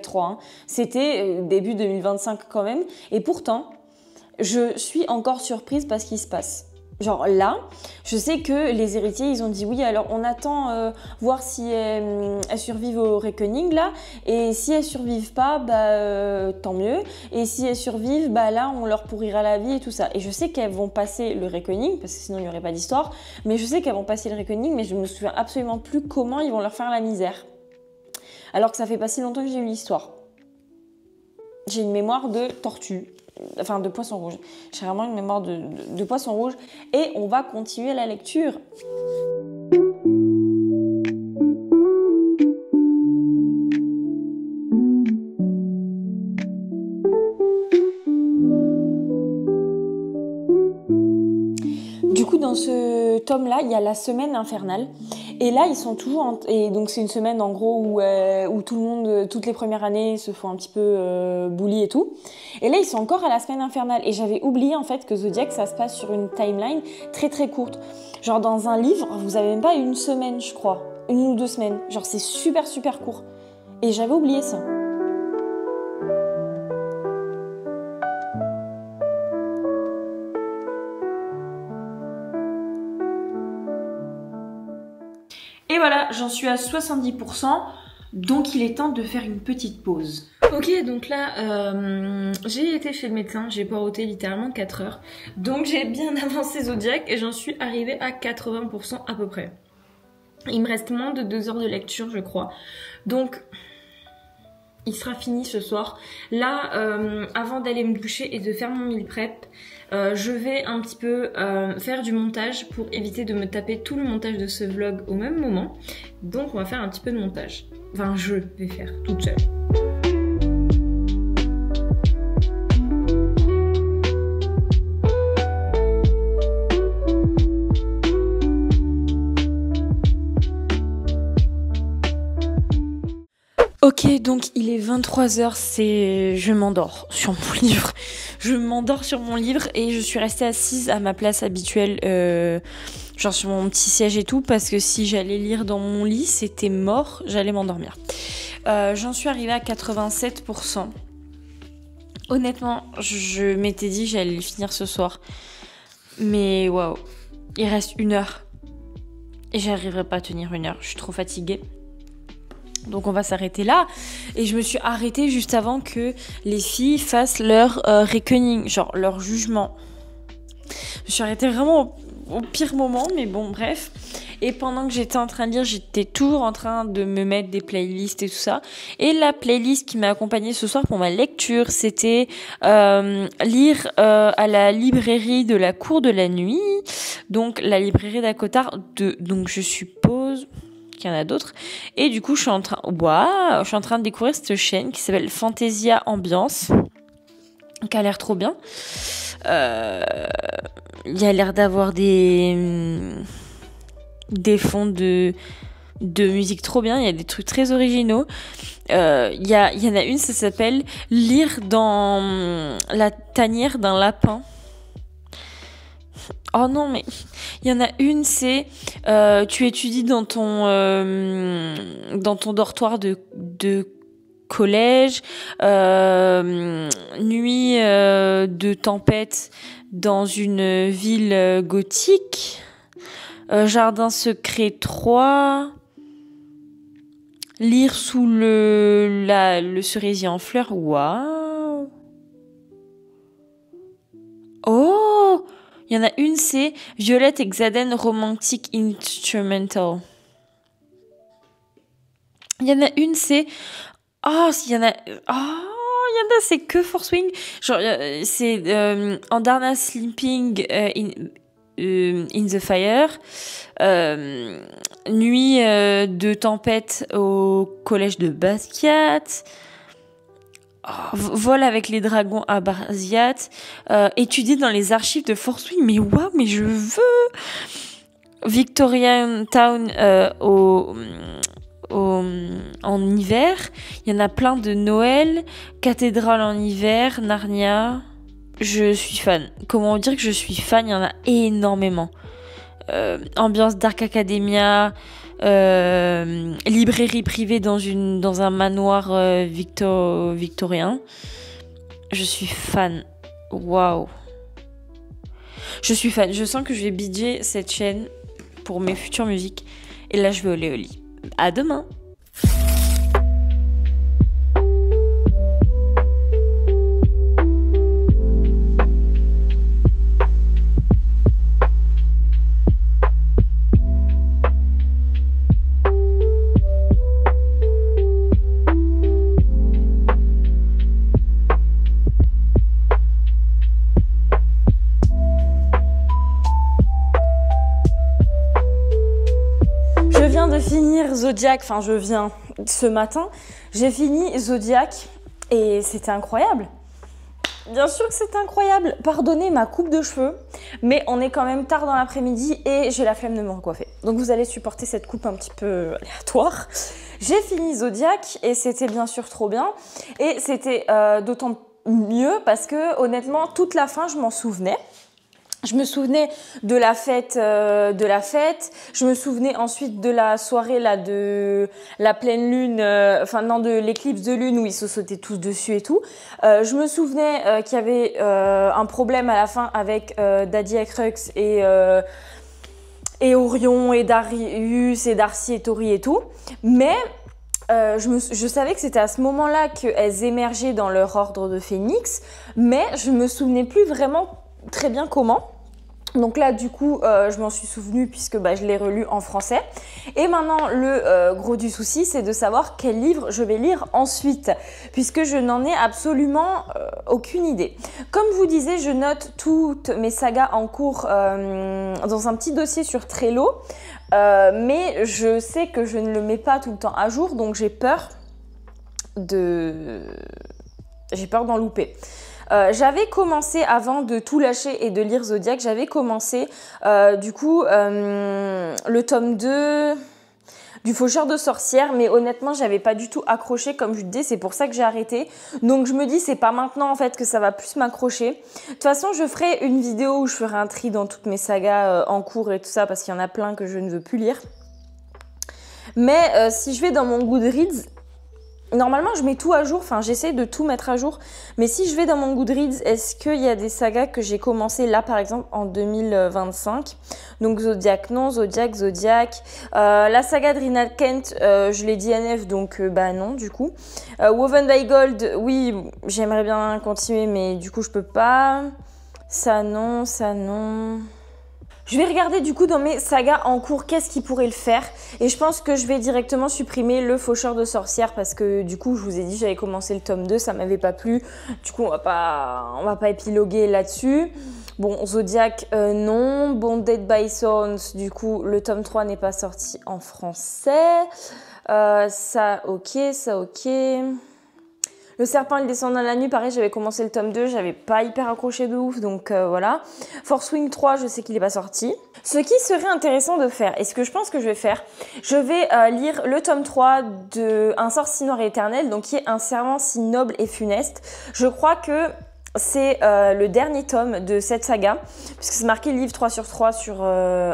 3, hein. C'était début 2025 quand même. Et pourtant, je suis encore surprise parce qu'il se passe Genre là, je sais que les héritiers, ils ont dit oui, alors on attend voir si elles survivent au reckoning là, et si elles survivent pas, tant mieux, et si elles survivent, là on leur pourrira la vie et tout ça. Et je sais qu'elles vont passer le reckoning, parce que sinon il n'y aurait pas d'histoire, mais je sais qu'elles vont passer le reckoning, mais je me souviens absolument plus comment ils vont leur faire la misère. Alors que ça fait pas si longtemps que j'ai eu l'histoire. J'ai une mémoire de tortue. Enfin, de poisson rouge. J'ai vraiment une mémoire de poisson rouge. Et on va continuer la lecture. Du coup, dans ce tome-là, il y a la semaine infernale. Et là, ils sont toujours... Et donc, c'est une semaine, en gros, où tout le monde, toutes les premières années, se font un petit peu bully et tout. Et là, ils sont encore à la semaine infernale. Et j'avais oublié, en fait, que Zodiac, ça se passe sur une timeline très, très courte. Genre, dans un livre, vous avez même pas une semaine, je crois. 1 ou 2 semaines. Genre, c'est super, super court. Et j'avais oublié ça. Et voilà, j'en suis à 70%, donc il est temps de faire une petite pause. Ok, donc là, j'ai été chez le médecin, j'ai poireauté littéralement 4 heures. Donc j'ai bien avancé Zodiac et j'en suis arrivée à 80% à peu près. Il me reste moins de 2 heures de lecture, je crois. Donc... il sera fini ce soir. Là, avant d'aller me doucher et de faire mon meal prep, je vais un petit peu faire du montage pour éviter de me taper tout le montage de ce vlog au même moment. Donc on va faire un petit peu de montage. Enfin, je vais faire toute seule. Ok, donc il est 23h, je m'endors sur mon livre. Je m'endors sur mon livre et je suis restée assise à ma place habituelle, genre sur mon petit siège et tout, parce que si j'allais lire dans mon lit, c'était mort, j'allais m'endormir. J'en suis arrivée à 87%. Honnêtement, je m'étais dit que j'allais le finir ce soir. Mais waouh, il reste 1 heure. Et j'arriverai pas à tenir 1 heure, je suis trop fatiguée. Donc on va s'arrêter là. Et je me suis arrêtée juste avant que les filles fassent leur reckoning, genre leur jugement. Je me suis arrêtée vraiment au pire moment, mais bon, bref. Et pendant que j'étais en train de lire, j'étais toujours en train de me mettre des playlists et tout ça. Et la playlist qui m'a accompagnée ce soir pour ma lecture, c'était lire à la librairie de la Cour de la Nuit. Donc la librairie d'Acotard, donc je suppose... qu'il y en a d'autres. Et du coup, je suis en train de découvrir cette chaîne qui s'appelle Fantasia Ambiance, qui a l'air trop bien. Il y a l'air d'avoir des fonds de musique trop bien. Il y a des trucs très originaux. Il y en a une, ça s'appelle Lire dans la tanière d'un lapin. Oh non, mais il y en a une, c'est tu étudies dans ton dortoir de collège, nuit de tempête dans une ville gothique, jardin secret 3, lire sous le cerisier en fleurs. Waouh! Oh! Il y en a une, c'est Violette et Xaden Romantic Instrumental. Il y en a une, c'est... c'est que Force Wing. Genre, c'est Andarna Sleeping in the Fire. Nuit de tempête au collège de Basquiat. Vol avec les dragons à Barziat, étudier dans les archives de Force Wing, mais waouh, mais je veux. Victorian Town en hiver, il y en a plein de Noël, cathédrale en hiver, Narnia. Je suis fan. Comment dire que je suis fan? Il y en a énormément. Ambiance Dark Academia. Librairie privée dans un manoir victorien. Je suis fan. Waouh. Je suis fan. Je sens que je vais bidger cette chaîne pour mes futures musiques. Et là, je vais aller au lit. À demain! De finir Zodiac, enfin je viens ce matin, j'ai fini Zodiac et c'était incroyable. Bien sûr que c'était incroyable. Pardonnez ma coupe de cheveux, mais on est quand même tard dans l'après-midi et j'ai la flemme de me recoiffer. Donc vous allez supporter cette coupe un petit peu aléatoire. J'ai fini Zodiac et c'était bien sûr trop bien. Et c'était d'autant mieux parce que honnêtement, toute la fin, je m'en souvenais. Je me souvenais de la fête, Je me souvenais ensuite de la soirée là de la pleine lune, de l'éclipse de lune où ils se sautaient tous dessus et tout. Je me souvenais qu'il y avait un problème à la fin avec Daddy et Crux et Orion et Darius et Darcy et Tori et tout. Mais je savais que c'était à ce moment-là qu'elles émergeaient dans leur ordre de Phénix, mais je me souvenais plus vraiment très bien comment. Donc là, du coup, je m'en suis souvenue puisque je l'ai relu en français. Et maintenant, le gros du souci, c'est de savoir quel livre je vais lire ensuite, puisque je n'en ai absolument aucune idée. Comme je vous disais, je note toutes mes sagas en cours dans un petit dossier sur Trello, mais je sais que je ne le mets pas tout le temps à jour, donc j'ai peur d'en louper. J'avais commencé, avant de tout lâcher et de lire Zodiac, j'avais commencé le tome 2 du Faucheur de sorcières, mais honnêtement j'avais pas du tout accroché, comme je vous disais, c'est pour ça que j'ai arrêté. Donc je me dis c'est pas maintenant en fait que ça va plus m'accrocher. De toute façon je ferai une vidéo où je ferai un tri dans toutes mes sagas en cours et tout ça, parce qu'il y en a plein que je ne veux plus lire. Mais si je vais dans mon Goodreads, normalement, je mets tout à jour, enfin j'essaie de tout mettre à jour. Mais si je vais dans mon Goodreads, est-ce qu'il y a des sagas que j'ai commencé là par exemple en 2025? Donc Zodiac, non, Zodiac. La saga de Rina Kent, je l'ai dit NF, donc non du coup. Woven by Gold, oui, j'aimerais bien continuer, mais du coup je peux pas. Ça non. Je vais regarder du coup dans mes sagas en cours qu'est-ce qui pourrait le faire, et je pense que je vais directement supprimer le Faucheur de sorcières parce que du coup je vous ai dit j'avais commencé le tome 2, ça m'avait pas plu, du coup on va pas épiloguer là-dessus. Bon, Zodiac non, Bonded by Thorns, du coup le tome 3 n'est pas sorti en français, ça ok. Le serpent, il descend dans la nuit, pareil, j'avais commencé le tome 2, j'avais pas hyper accroché de ouf, donc voilà. Force Wing 3, je sais qu'il est pas sorti. Ce qui serait intéressant de faire, et ce que je pense que je vais faire, je vais lire le tome 3 de Un sort si noir et éternel, donc qui est un serment si noble et funeste. Je crois que c'est le dernier tome de cette saga, puisque c'est marqué livre 3/3 sur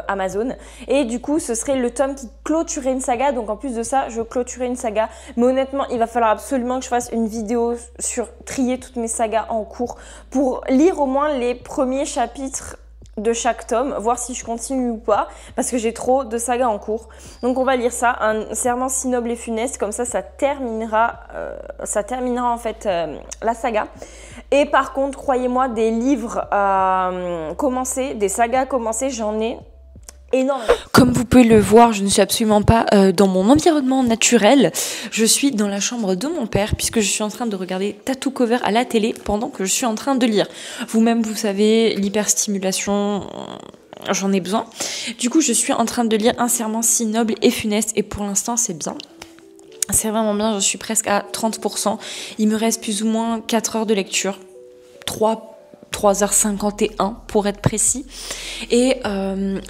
Amazon. Et du coup, ce serait le tome qui clôturait une saga. Donc en plus de ça, je clôturais une saga. Mais honnêtement, il va falloir absolument que je fasse une vidéo sur trier toutes mes sagas en cours pour lire au moins les premiers chapitres de chaque tome, voir si je continue ou pas, parce que j'ai trop de sagas en cours. Donc on va lire ça, un serment si noble et funeste, comme ça terminera en fait la saga. Et par contre, croyez-moi, des livres à commencer, des sagas à commencer, j'en ai énorme. Comme vous pouvez le voir, je ne suis absolument pas dans mon environnement naturel. Je suis dans la chambre de mon père puisque je suis en train de regarder Tattoo Cover à la télé pendant que je suis en train de lire. Vous-même, vous savez, l'hyperstimulation, j'en ai besoin. Du coup, je suis en train de lire Un serment si noble et funeste et pour l'instant, c'est bien. C'est vraiment bien, je suis presque à 30%. Il me reste plus ou moins 4 heures de lecture. 3h51 pour être précis, et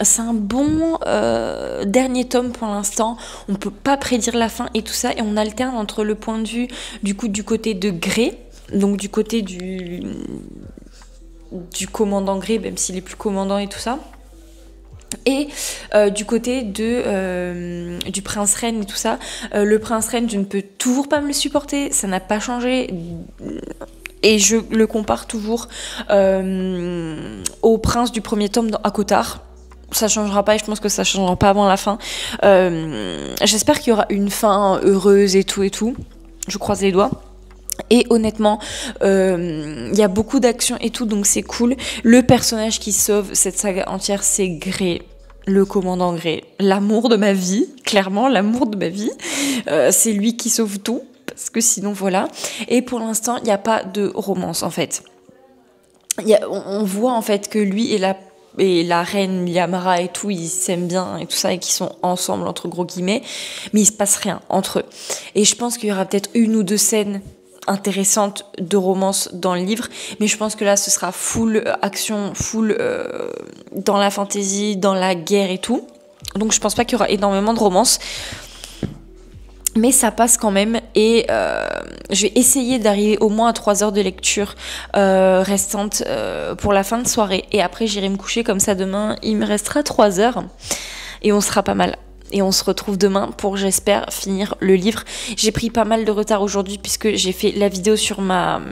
c'est un bon dernier tome pour l'instant. On peut pas prédire la fin et tout ça, et on alterne entre le point de vue du côté de Grey, donc du côté du commandant Grey, même s'il est plus commandant et tout ça, et du côté du prince reine et tout ça. Le prince reine, je ne peux toujours pas me le supporter, ça n'a pas changé. Et je le compare toujours au prince du premier tome dans ACOTAR. Ça changera pas et je pense que ça changera pas avant la fin. J'espère qu'il y aura une fin heureuse et tout. Je croise les doigts. Et honnêtement, il y a beaucoup d'actions et tout, donc c'est cool. Le personnage qui sauve cette saga entière, c'est Grey, le commandant Grey. L'amour de ma vie, clairement, l'amour de ma vie. C'est lui qui sauve tout, parce que sinon, voilà. Et pour l'instant, il n'y a pas de romance, en fait. On voit, en fait, que lui et la reine Yamara et tout, ils s'aiment bien et tout ça, et qu'ils sont ensemble, entre gros guillemets, mais il se passe rien entre eux. Et je pense qu'il y aura peut-être 1 ou 2 scènes intéressante de romance dans le livre, mais je pense que là ce sera full action, full dans la fantasy, dans la guerre et tout, donc je pense pas qu'il y aura énormément de romance, mais ça passe quand même. Et je vais essayer d'arriver au moins à 3 heures de lecture restantes pour la fin de soirée, et après j'irai me coucher, comme ça demain il me restera 3 heures et on sera pas mal. Et on se retrouve demain pour, j'espère, finir le livre. J'ai pris pas mal de retard aujourd'hui puisque j'ai fait la vidéo sur ma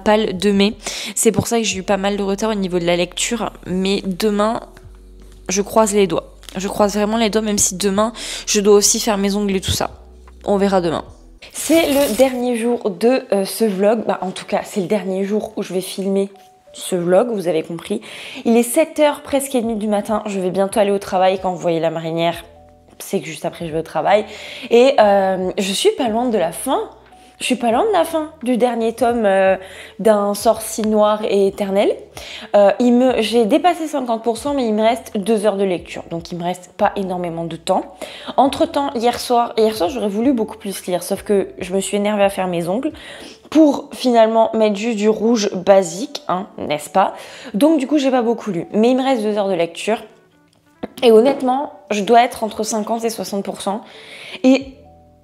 palle de mai. C'est pour ça que j'ai eu pas mal de retard au niveau de la lecture. Mais demain, je croise les doigts. Je croise vraiment les doigts, même si demain, je dois aussi faire mes ongles et tout ça. On verra demain. C'est le dernier jour de ce vlog. En tout cas, c'est le dernier jour où je vais filmer ce vlog, vous avez compris. Il est 7h presque et demie du matin. Je vais bientôt aller au travail. Quand vous voyez la marinière, c'est que juste après je vais au travail. Et je suis pas loin de la fin. Je suis pas loin de la fin du dernier tome d'un sort si noir et éternel. J'ai dépassé 50%, mais il me reste 2 heures de lecture. Donc il me reste pas énormément de temps. Entre temps, hier soir j'aurais voulu beaucoup plus lire, sauf que je me suis énervée à faire mes ongles pour finalement mettre juste du rouge basique, hein, n'est-ce pas? Donc du coup j'ai pas beaucoup lu. Mais il me reste 2 heures de lecture. Et honnêtement, je dois être entre 50 et 60%. Et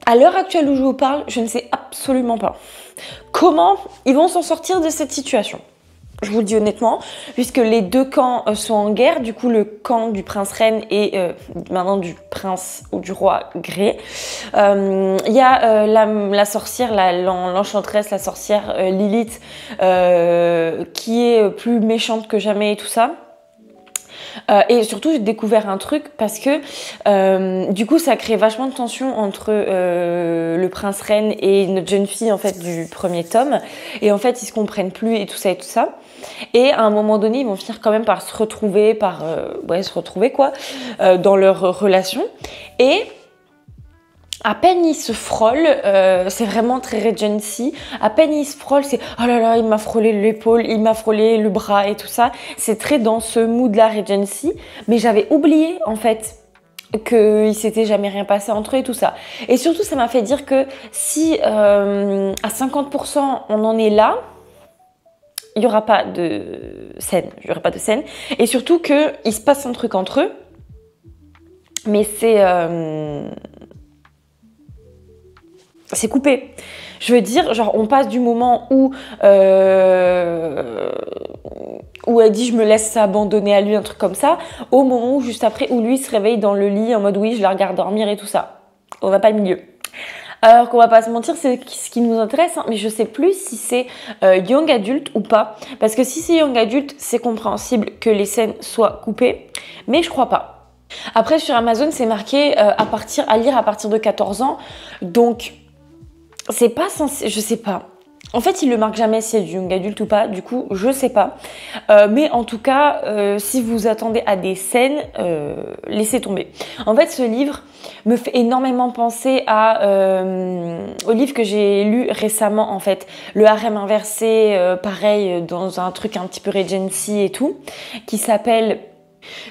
à l'heure actuelle où je vous parle, je ne sais absolument pas comment ils vont s'en sortir de cette situation. Je vous le dis honnêtement, puisque les 2 camps sont en guerre. Du coup, le camp du prince reine et maintenant du prince ou du roi Grey. Il y a la sorcière, l'enchanteresse, la sorcière Lilith, qui est plus méchante que jamais et tout ça. Et surtout j'ai découvert un truc parce que du coup ça crée vachement de tension entre le prince reine et notre jeune fille en fait du premier tome, et en fait ils se comprennent plus et tout ça, et à un moment donné ils vont finir quand même par se retrouver dans leur relation. Et à peine il se frôle, c'est vraiment très Regency, à peine il se frôle, c'est oh là là, il m'a frôlé l'épaule, il m'a frôlé le bras et tout ça. C'est très dans ce mood-là Regency, mais j'avais oublié en fait qu'il s'était jamais rien passé entre eux et tout ça. Et surtout, ça m'a fait dire que si à 50% on en est là, il n'y aura pas de scène, et surtout qu'il se passe un truc entre eux, mais c'est coupé. Je veux dire, genre on passe du moment où elle dit je me laisse abandonner à lui, un truc comme ça, au moment où juste après où lui se réveille dans le lit en mode oui je la regarde dormir et tout ça. On va pas le milieu. Alors qu'on va pas se mentir, c'est ce qui nous intéresse, hein, mais je sais plus si c'est young adulte ou pas, parce que si c'est young adulte, c'est compréhensible que les scènes soient coupées, mais je crois pas. Après sur Amazon c'est marqué à lire à partir de 14 ans, donc c'est pas censé, je sais pas. En fait, il le marque jamais si c'est du young adulte ou pas, du coup, je sais pas. Mais en tout cas, si vous attendez à des scènes, laissez tomber. En fait, ce livre me fait énormément penser au livre que j'ai lu récemment, en fait. Le harem inversé, pareil, dans un truc un petit peu Regency et tout, qui s'appelle...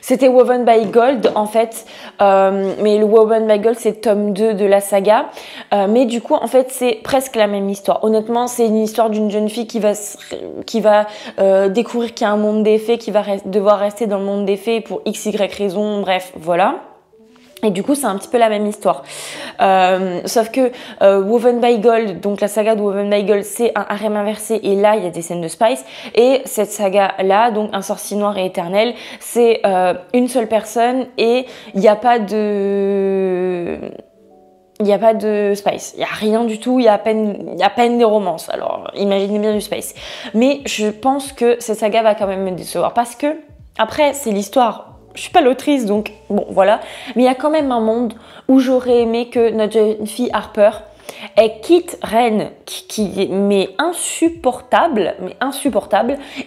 C'était Woven by Gold en fait, mais le Woven by Gold c'est tome 2 de la saga, mais du coup en fait c'est presque la même histoire. Honnêtement c'est une histoire d'une jeune fille qui va découvrir qu'il y a un monde des fées, qui va devoir rester dans le monde des fées pour x, y raison, bref voilà. Et du coup, c'est un petit peu la même histoire. Sauf que Woven by Gold, donc la saga de Woven by Gold, c'est un harem inversé. Et là, il y a des scènes de Spice. Et cette saga-là, donc un sorcier noir et éternel, c'est une seule personne. Et il n'y a pas de... il n'y a pas de spice, il n'y a rien du tout, il y a à peine des romances. Alors, imaginez bien du spice. Mais je pense que cette saga va quand même me décevoir parce que, après, c'est l'histoire. Je suis pas l'autrice, donc bon, voilà. Mais il y a quand même un monde où j'aurais aimé que notre jeune fille Harper, elle quitte Ren qui est insupportable,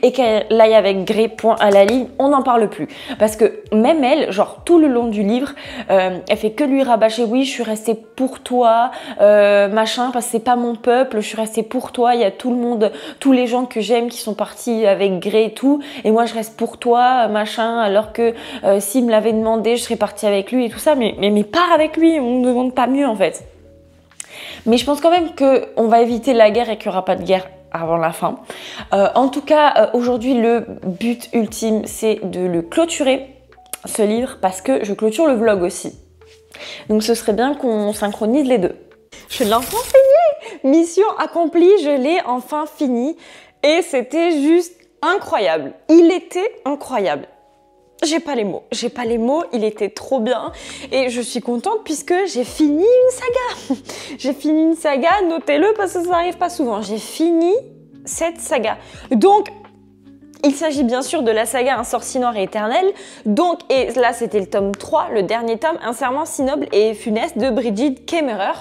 et qu'elle aille avec Grey, point à la ligne, on n'en parle plus. Parce que même elle, genre tout le long du livre, elle fait que lui rabâcher, oui, je suis restée pour toi, machin, parce que c'est pas mon peuple, je suis restée pour toi, il y a tout le monde, tous les gens que j'aime qui sont partis avec Grey et tout, et moi je reste pour toi, machin, alors que s'il me l'avait demandé, je serais partie avec lui et tout ça, mais pars avec lui, on ne demande pas mieux en fait. Mais je pense quand même qu'on va éviter la guerre et qu'il n'y aura pas de guerre avant la fin. En tout cas, aujourd'hui, le but ultime, c'est de le clôturer, ce livre, parce que je clôture le vlog aussi. Donc ce serait bien qu'on synchronise les deux. Je l'ai enfin fini! Mission accomplie, je l'ai enfin fini. Et c'était juste incroyable. Il était incroyable. J'ai pas les mots, il était trop bien et je suis contente puisque j'ai fini une saga. J'ai fini une saga, notez-le parce que ça n'arrive pas souvent. J'ai fini cette saga. Donc, il s'agit bien sûr de la saga Un sorcier noir et éternel. Donc, et là c'était le tome 3, le dernier tome, Un serment si noble et funeste de Brigid Kemmerer.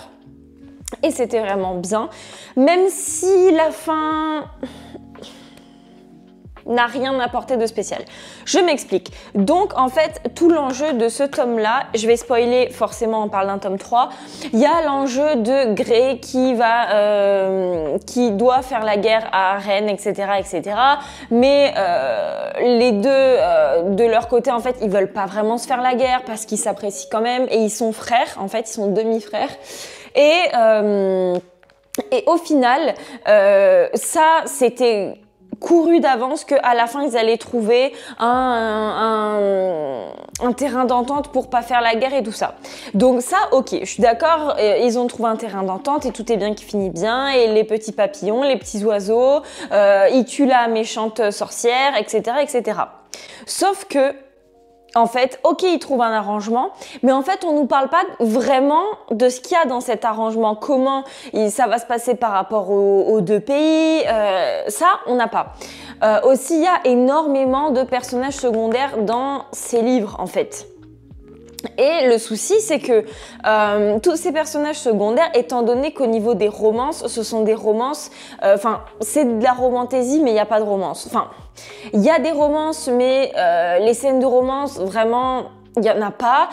Et c'était vraiment bien, même si la fin n'a rien apporté de spécial. Je m'explique. Donc, en fait, tout l'enjeu de ce tome-là, je vais spoiler, forcément, on parle d'un tome 3, il y a l'enjeu de Grey qui doit faire la guerre à Rennes, etc., etc. Mais les deux, de leur côté, en fait, ils veulent pas vraiment se faire la guerre parce qu'ils s'apprécient quand même et ils sont frères, en fait, ils sont demi-frères. Et au final, ça, c'était couru d'avance qu'à la fin ils allaient trouver un terrain d'entente pour pas faire la guerre et tout ça. Donc ça, ok, je suis d'accord, ils ont trouvé un terrain d'entente et tout est bien qui finit bien, et les petits papillons, les petits oiseaux, ils tuent la méchante sorcière, etc., etc. Sauf que en fait, ok, ils trouvent un arrangement, mais en fait, on nous parle pas vraiment de ce qu'il y a dans cet arrangement, comment ça va se passer par rapport aux deux pays, ça, on n'a pas. Aussi, il y a énormément de personnages secondaires dans ces livres, en fait. Et le souci, c'est que tous ces personnages secondaires, étant donné qu'au niveau des romances, ce sont des romances, c'est de la romantaisie, mais il n'y a pas de romance. Enfin, il y a des romances, mais les scènes de romance, vraiment, il n'y en a pas.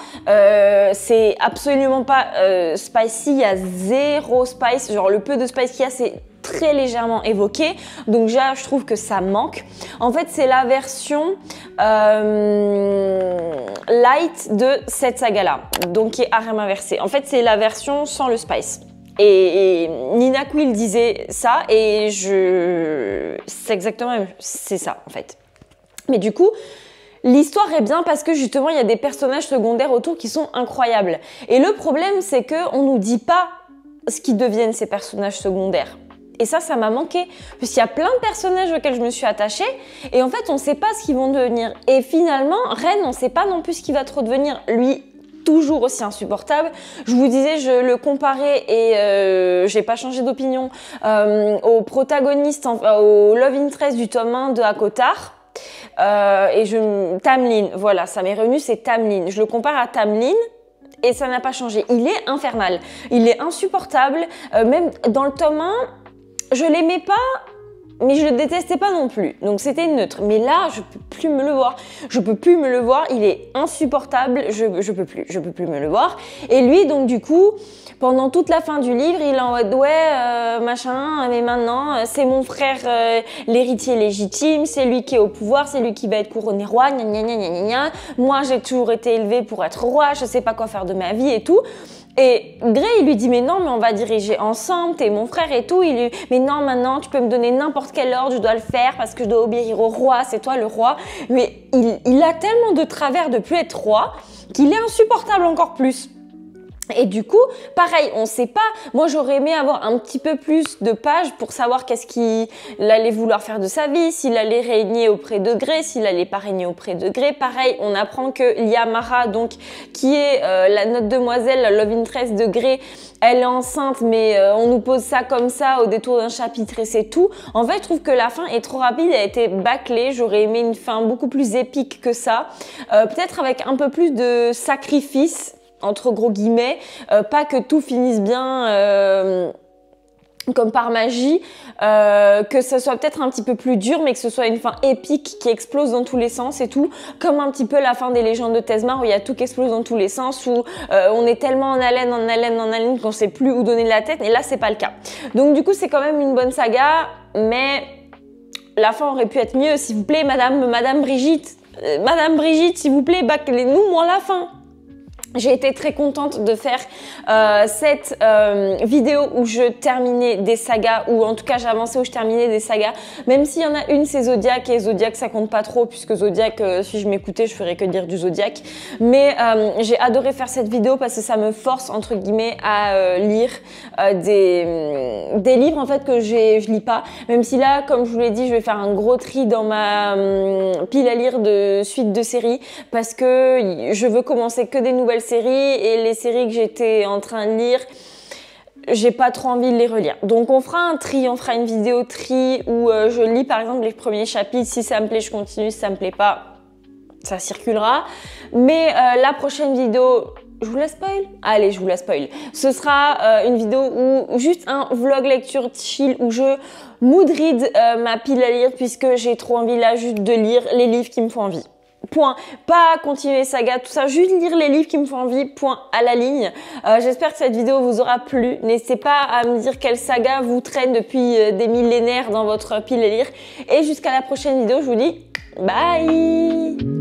C'est absolument pas spicy, il y a zéro spice. Genre, le peu de spice qu'il y a, c'est très légèrement évoqué, donc déjà je trouve que ça manque. En fait, c'est la version light de cette saga là, donc qui est harem inversé. En fait, c'est la version sans le spice. Et Nina Quill disait ça, et c'est exactement c'est ça en fait. Mais du coup, l'histoire est bien parce que justement il y a des personnages secondaires autour qui sont incroyables. Et le problème, c'est que on nous dit pas ce qu'ils deviennent, ces personnages secondaires. Et ça m'a manqué, puisqu'il y a plein de personnages auxquels je me suis attachée, et en fait, on ne sait pas ce qu'ils vont devenir. Et finalement, Ren, on ne sait pas non plus ce qu'il va trop devenir. Lui, toujours aussi insupportable. Je vous disais, je le comparais, et j'ai pas changé d'opinion, au protagoniste, au love interest du tome 1 de Akotar. Tamlin, voilà, ça m'est revenu, c'est Tamlin. Je le compare à Tamlin, et ça n'a pas changé. Il est infernal, il est insupportable. Même dans le tome 1, je l'aimais pas, mais je le détestais pas non plus. Donc c'était neutre. Mais là, je peux plus me le voir. Je peux plus me le voir. Il est insupportable. Je peux plus me le voir. Et lui, donc du coup, pendant toute la fin du livre, il est en mode ouais, machin, mais maintenant, c'est mon frère, l'héritier légitime. C'est lui qui est au pouvoir. C'est lui qui va être couronné roi. Gna gna gna gna gna. Moi, j'ai toujours été élevée pour être roi. Je sais pas quoi faire de ma vie et tout. Et Grey, il lui dit mais non, mais on va diriger ensemble, t'es mon frère et tout. Mais non, maintenant tu peux me donner n'importe quel ordre, je dois le faire parce que je dois obéir au roi, c'est toi le roi. Mais il a tellement de travers de plus être roi qu'il est insupportable encore plus. Et du coup, pareil, on sait pas. Moi, j'aurais aimé avoir un petit peu plus de pages pour savoir qu'est-ce qu'il allait vouloir faire de sa vie, s'il allait régner auprès de Grey, s'il allait pas régner auprès de Grey. Pareil, on apprend que Liamara, donc, qui est la notre demoiselle, la love interest de Grey, elle est enceinte, mais on nous pose ça comme ça au détour d'un chapitre et c'est tout. En fait, je trouve que la fin est trop rapide, elle a été bâclée. J'aurais aimé une fin beaucoup plus épique que ça. Peut-être avec un peu plus de sacrifice, entre gros guillemets, pas que tout finisse bien comme par magie, que ce soit peut-être un petit peu plus dur, mais que ce soit une fin épique qui explose dans tous les sens et tout, comme un petit peu la fin des légendes de Tezmar où il y a tout qui explose dans tous les sens, où on est tellement en haleine qu'on sait plus où donner de la tête, et là c'est pas le cas. Donc du coup c'est quand même une bonne saga, mais la fin aurait pu être mieux, s'il vous plaît, Madame Brigitte, s'il vous plaît, bâclez-nous moins la fin. J'ai été très contente de faire cette vidéo où je terminais des sagas, ou en tout cas j'avançais où je terminais des sagas, même s'il y en a une c'est Zodiac, et Zodiac ça compte pas trop puisque Zodiac, si je m'écoutais je ferais que dire du Zodiac, mais j'ai adoré faire cette vidéo parce que ça me force entre guillemets à lire des livres en fait que je lis pas, même si là comme je vous l'ai dit je vais faire un gros tri dans ma pile à lire de suite de séries parce que je veux commencer que des nouvelles séries, et les séries que j'étais en train de lire, j'ai pas trop envie de les relire. Donc on fera un tri, on fera une vidéo tri où je lis par exemple les premiers chapitres, si ça me plaît je continue, si ça me plaît pas ça circulera. Mais la prochaine vidéo, je vous la spoil? Allez, je vous la spoil. Ce sera une vidéo où juste un vlog lecture chill où je mood read ma pile à lire puisque j'ai trop envie là juste de lire les livres qui me font envie. Point. Pas continuer les sagas, tout ça, juste lire les livres qui me font envie, point à la ligne. J'espère que cette vidéo vous aura plu. N'hésitez pas à me dire quelle saga vous traîne depuis des millénaires dans votre pile à lire. Et jusqu'à la prochaine vidéo, je vous dis bye!